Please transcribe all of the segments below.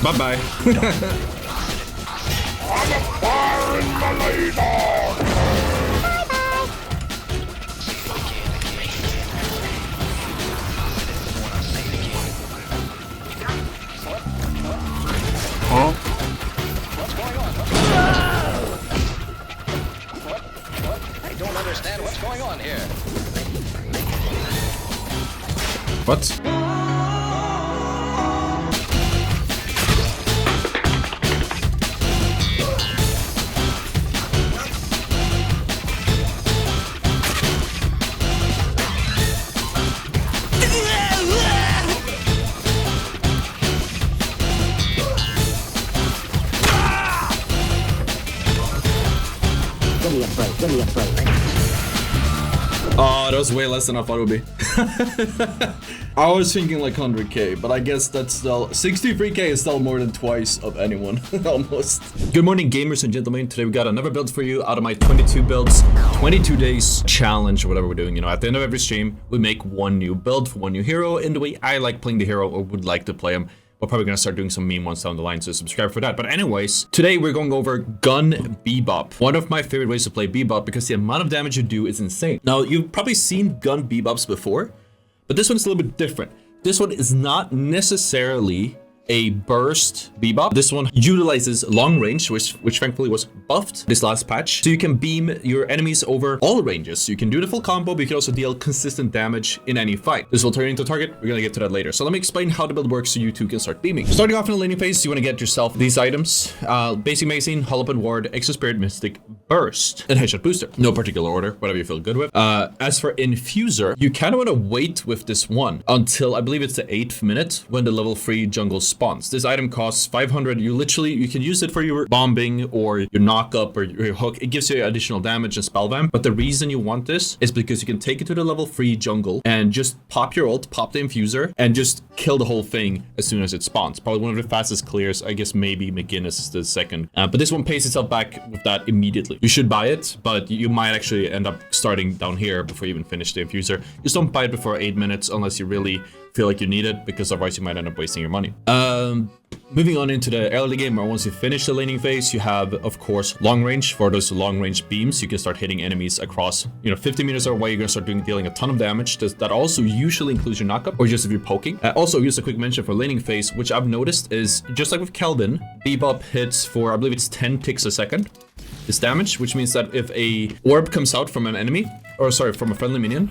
Bye-bye. Huh? I don't understand what's going on here. What? Give me a break. Oh, that was way less than I thought it would be. I was thinking like 100k, but I guess that's still 63k is still more than twice of anyone, almost. Good morning, gamers and gentlemen. Today we got another build for you out of my 22 builds, 22 days challenge or whatever we're doing. You know, at the end of every stream, we make one new build for one new hero in the way I like playing the hero or would like to play him. We're probably gonna start doing some meme ones down the line, so subscribe for that. But anyways, today we're going over Gun Bebop. One of my favorite ways to play Bebop because the amount of damage you do is insane. Now, you've probably seen Gun Bebops before, but this one's a little bit different. This one is not necessarily a burst Bebop. This one utilizes long range, which thankfully was buffed this last patch. So you can beam your enemies over all ranges. So you can do the full combo, but you can also deal consistent damage in any fight. This will turn into a target. We're gonna get to that later. So let me explain how the build works so you too can start beaming. Starting off in the laning phase, you want to get yourself these items. Basic Magazine, Hull Up and Ward, Extra Spirit, Mystic, Burst, and Headshot Booster. No particular order, whatever you feel good with. As for Infuser, you kind of want to wait with this one until I believe it's the 8th minute when the level 3 jungle spawns. This item costs 500. You can use it for your bombing or your knock up or your hook. It gives you additional damage and spell vamp. But the reason you want this is because you can take it to the level 3 jungle and just pop your ult, pop the Infuser, and just kill the whole thing as soon as it spawns. Probably one of the fastest clears. I guess maybe McGinnis is the second. But this one pays itself back with that immediately. You should buy it, but you might actually end up starting down here before you even finish the Infuser. Just don't buy it before 8 minutes unless you really feel like you need it, because otherwise you might end up wasting your money. Moving on into the early game, or once you finish the laning phase, you have, of course, long range. For those long range beams, you can start hitting enemies across, 50 meters away. You're gonna start dealing a ton of damage. That also usually includes your knockup, or just if you're poking. Also, just a quick mention for laning phase, which I've noticed is, just like with Kelvin, Bebop hits for, I believe it's 10 ticks a second. This damage, which means that if a orb comes out from an enemy, or sorry, from a friendly minion,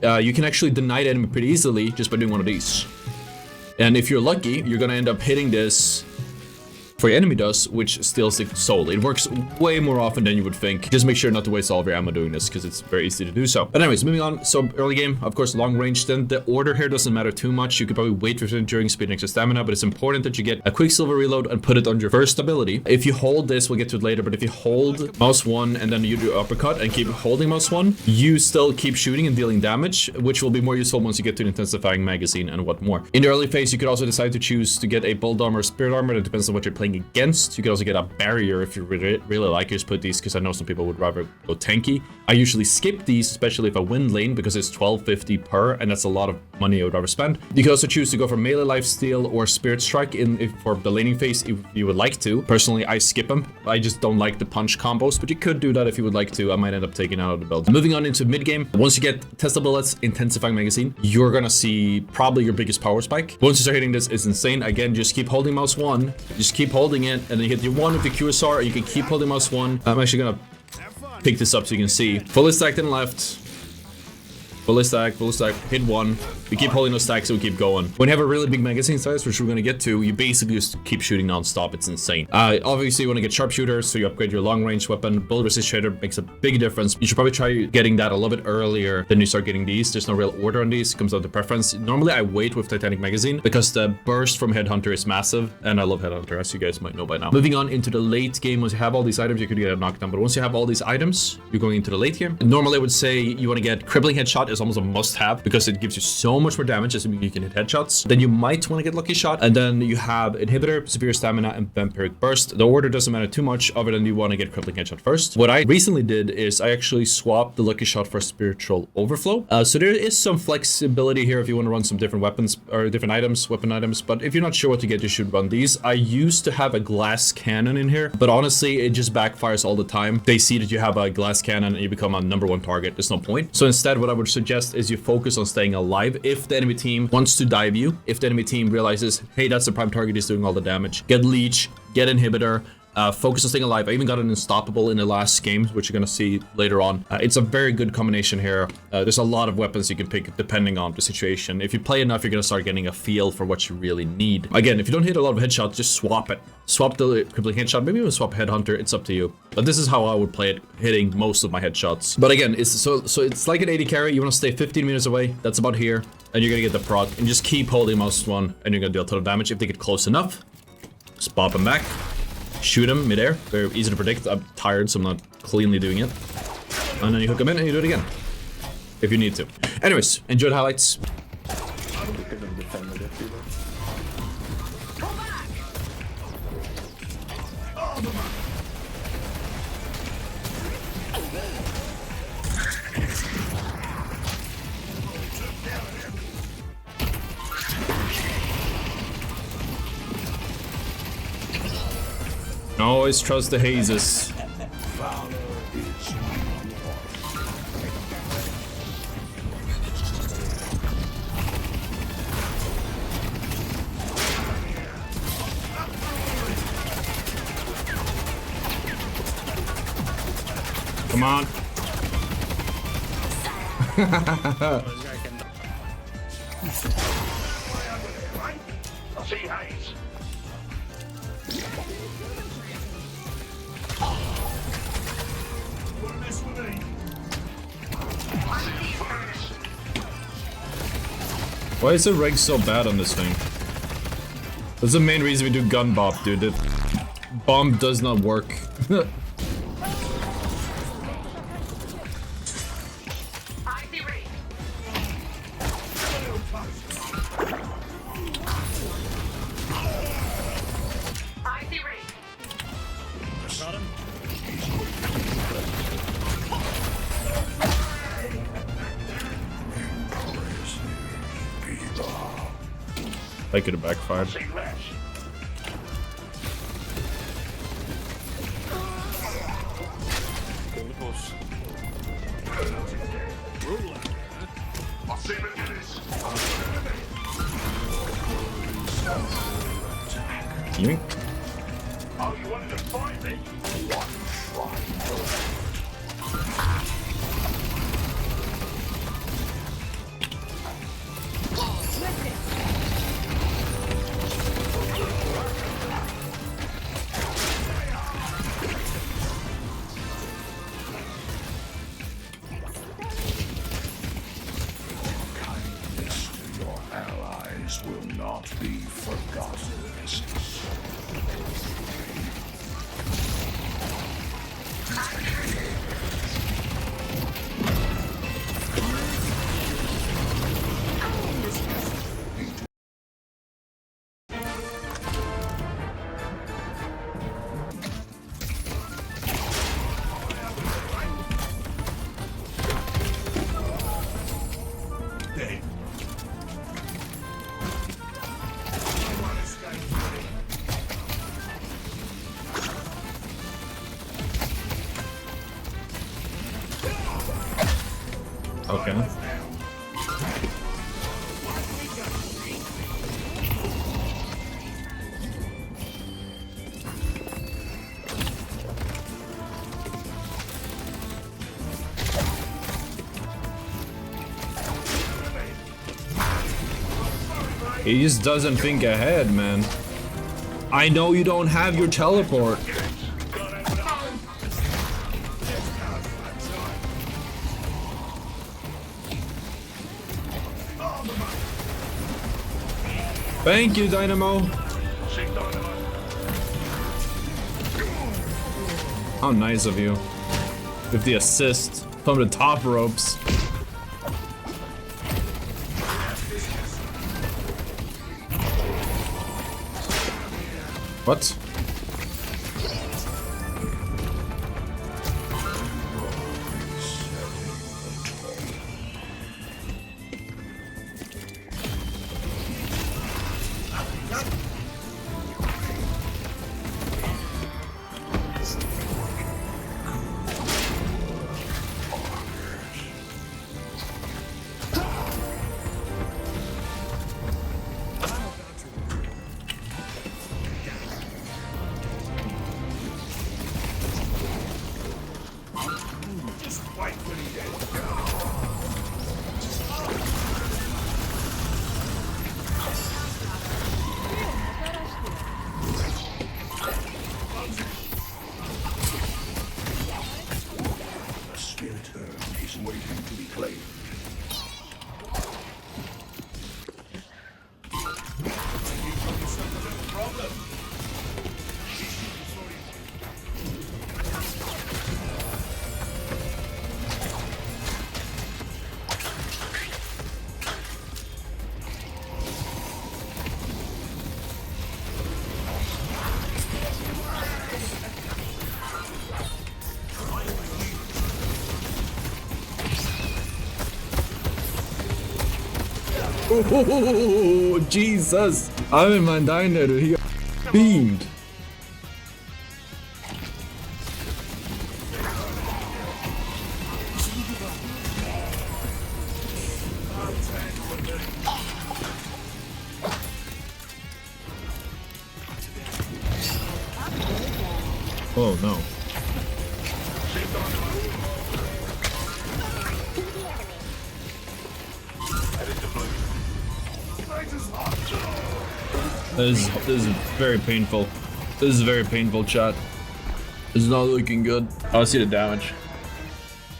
you can actually deny the enemy pretty easily just by doing one of these. And if you're lucky, you're gonna end up hitting this for your enemy does, which steals the soul. It works way more often than you would think. Just make sure not to waste all of your ammo doing this, because it's very easy to do so. But anyways, moving on. So early game, of course, long range. Then the order here doesn't matter too much. You could probably wait for it during speed and extra stamina, but it's important that you get a quick silver reload and put it on your first ability. If you hold this, we'll get to it later, but if you hold mouse 1 and then you do uppercut and keep holding mouse 1, you still keep shooting and dealing damage, which will be more useful once you get to an intensifying magazine and what more. In the early phase, you could also decide to choose to get a bolt armor or spirit armor. It depends on what you're playing against. You could also get a barrier if you really like. Just put these, because I know some people would rather go tanky. I usually skip these, especially if I win lane, because it's 1250 per, and that's a lot of money I would rather spend. You can also choose to go for melee lifesteal or spirit strike for the laning phase if you would like to. Personally, I skip them. I just don't like the punch combos, but you could do that if you would like to. I might end up taking out of the build. Moving on into mid game, once you get testable bullets, intensifying magazine, you're gonna see probably your biggest power spike. Once you start hitting this, it's insane. Again, just keep holding mouse 1, just keep holding it, and then you hit your 1 with the QSR, or you can keep holding mouse 1. I'm actually gonna pick this up so you can see. Fully stacked and left. Fully stack, hit 1. We keep holding those stacks so we keep going. When you have a really big magazine size, which we're gonna get to, you basically just keep shooting non-stop. It's insane. Obviously you wanna get sharpshooter, so you upgrade your long range weapon. Bullet resist shader makes a big difference. You should probably try getting that a little bit earlier than you start getting these. There's no real order on these. It comes down to preference. Normally I wait with Titanic magazine because the burst from Headhunter is massive, and I love Headhunter, as you guys might know by now. Moving on into the late game, once you have all these items, you could get a knockdown, but once you have all these items, you're going into the late game. Normally I would say you wanna get Crippling Headshot is almost a must-have because it gives you so much more damage, assuming you can hit headshots. Then you might want to get Lucky Shot, and then you have Inhibitor, Severe Stamina, and Vampiric Burst. The order doesn't matter too much, other than you want to get Crippling Headshot first. What I recently did is I actually swapped the Lucky Shot for Spiritual Overflow. So there is some flexibility here if you want to run some different weapons or different items, weapon items, but if you're not sure what to get, you should run these. I used to have a glass cannon in here, but honestly, it just backfires all the time. They see that you have a glass cannon and you become a #1 target. There's no point. So instead, what I would suggest is you focus on staying alive. If the enemy team wants to dive you, if the enemy team realizes, hey, that's the prime target, he's doing all the damage, get Leech, get Inhibitor, focus on staying alive. I even got an Unstoppable in the last game, which you're going to see later on. It's a very good combination here. There's a lot of weapons you can pick depending on the situation. If you play enough, you're going to start getting a feel for what you really need. Again, if you don't hit a lot of headshots, just swap it. Swap the crippling headshot. Maybe even swap Headhunter. It's up to you. But this is how I would play it, hitting most of my headshots. But again, so it's like an 80 carry. You want to stay 15 meters away. That's about here. And you're going to get the proc. And just keep holding mouse 1. And you're going to deal total damage. If they get close enough, just pop them back. Shoot him midair. Very easy to predict. I'm tired, so I'm not cleanly doing it. And then you hook him in and you do it again. If you need to. Anyways, enjoy the highlights. Always trust the hazes. Come on. Why is the reg so bad on this thing? That's the main reason we do gun bop, dude. The bomb does not work. I could have backfired. You? Oh, you wanted to fight me? Will not be forgotten. Okay. He just doesn't think ahead, man. I know you don't have your teleport. Thank you, Dynamo. How nice of you. With the assist from the top ropes. What? Oh, Jesus! I'm in my diner. He beamed. Oh no. This is very painful. This is very painful, chat. It's not looking good. I see the damage.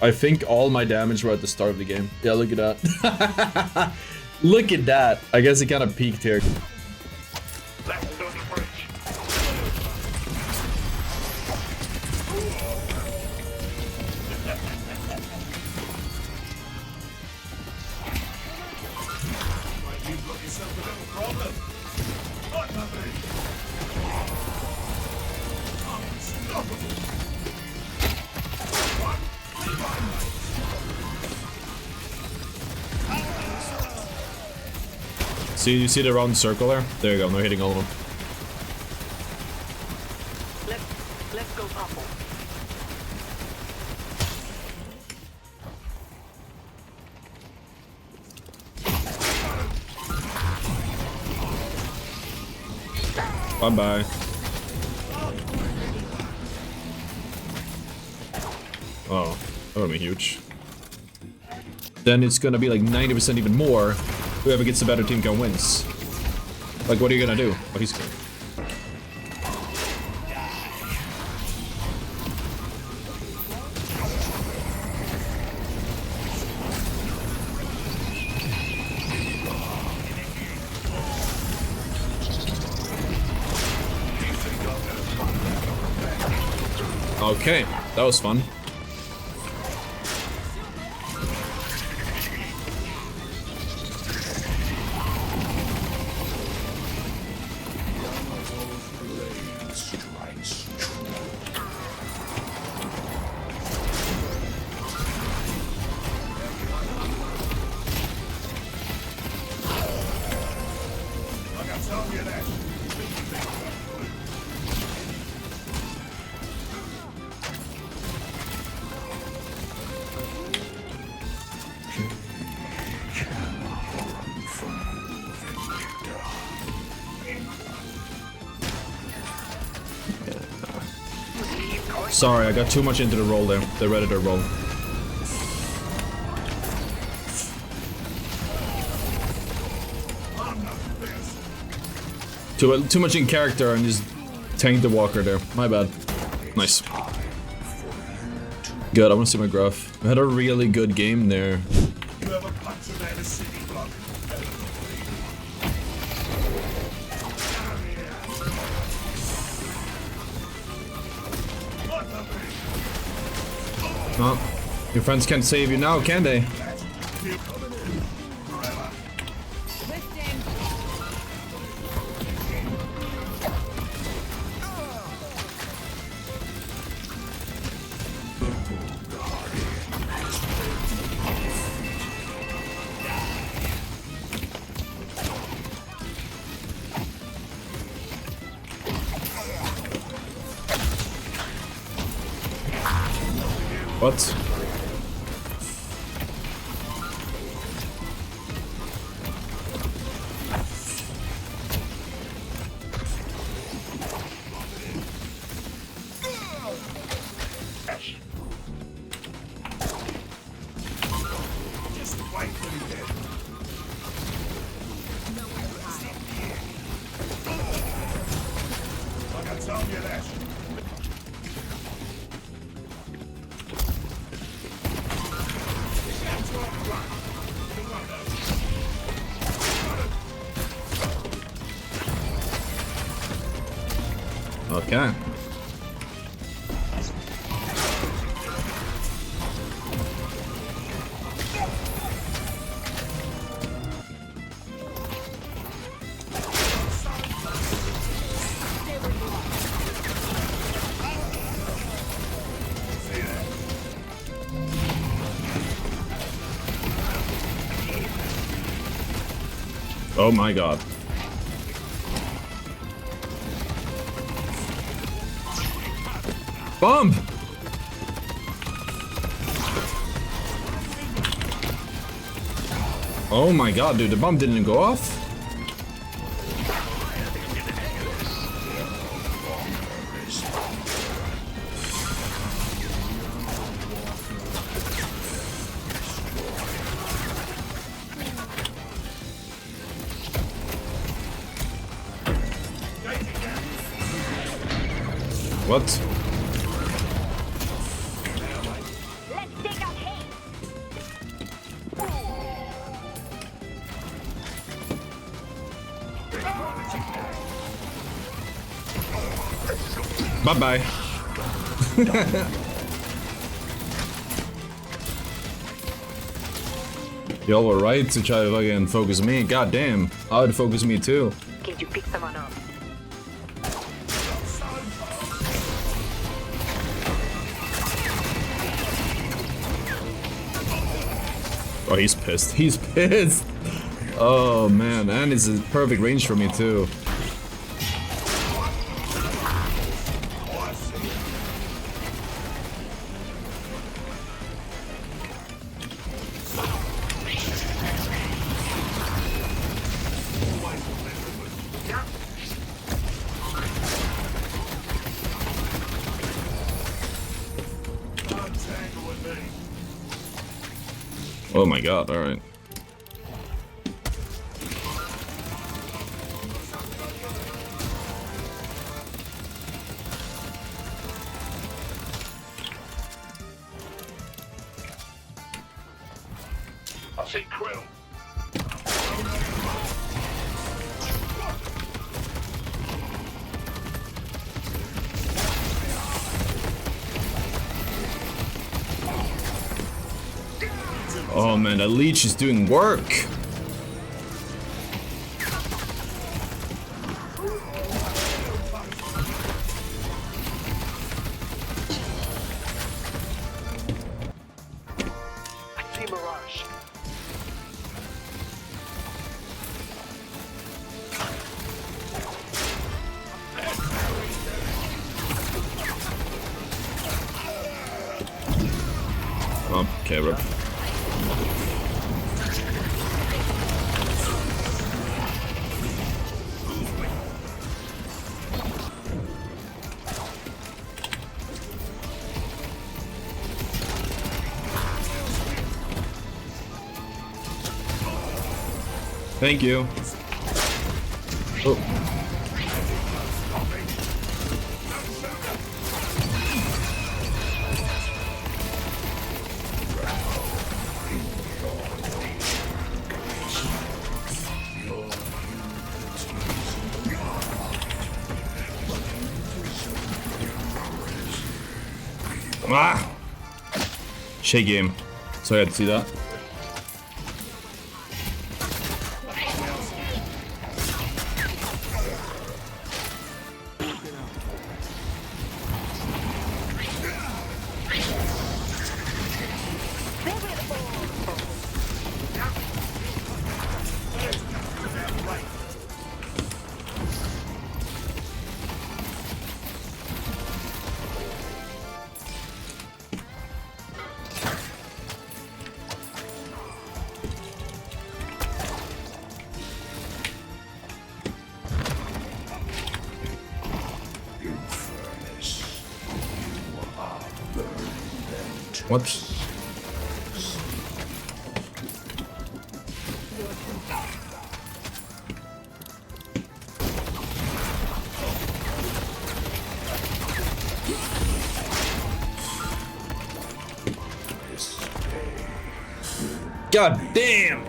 I think all my damage were at the start of the game. Yeah, look at that. Look at that. I guess it kind of peaked here. See, you see the round circle there? There you go, they're hitting all of them. Let's go Purple. Bye-bye. Oh, that would be huge. Then it's gonna be like 90% even more. Whoever gets the better team can wins. Like, what are you gonna do? Oh, he's good. Okay, that was fun. Sorry, I got too much into the roll there. The Redditor roll. Too much in character and just tanked the walker there. My bad. Nice. Good, I want to see my graph. I had a really good game there. Well, your friends can't save you now, can they? What? Just wait till he did. I can tell you that. Okay. Oh my god. Bomb! Oh my god, dude, the bomb didn't go off? What? Bye-bye. Y'all were right to try to fucking focus me. God damn. I would focus me too. Can't you pick someone up? Oh, he's pissed. He's pissed. Oh man, and it's a perfect range for me too. Oh my god, alright. I see Krill. Oh man, that leech is doing work. I see Mirage. Okay, rip. Thank you. Oh. Ah! Shake game. So I had to see that. What? God damn!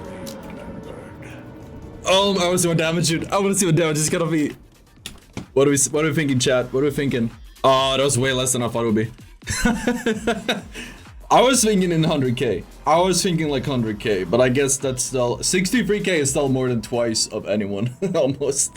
Oh, I want to see what damage, dude. I want to see what damage is gonna be. What are we thinking, chat? What are we thinking? Oh, that was way less than I thought it would be. I was thinking in 100k. I was thinking like 100k, but I guess that's still 63k is still more than twice of anyone almost.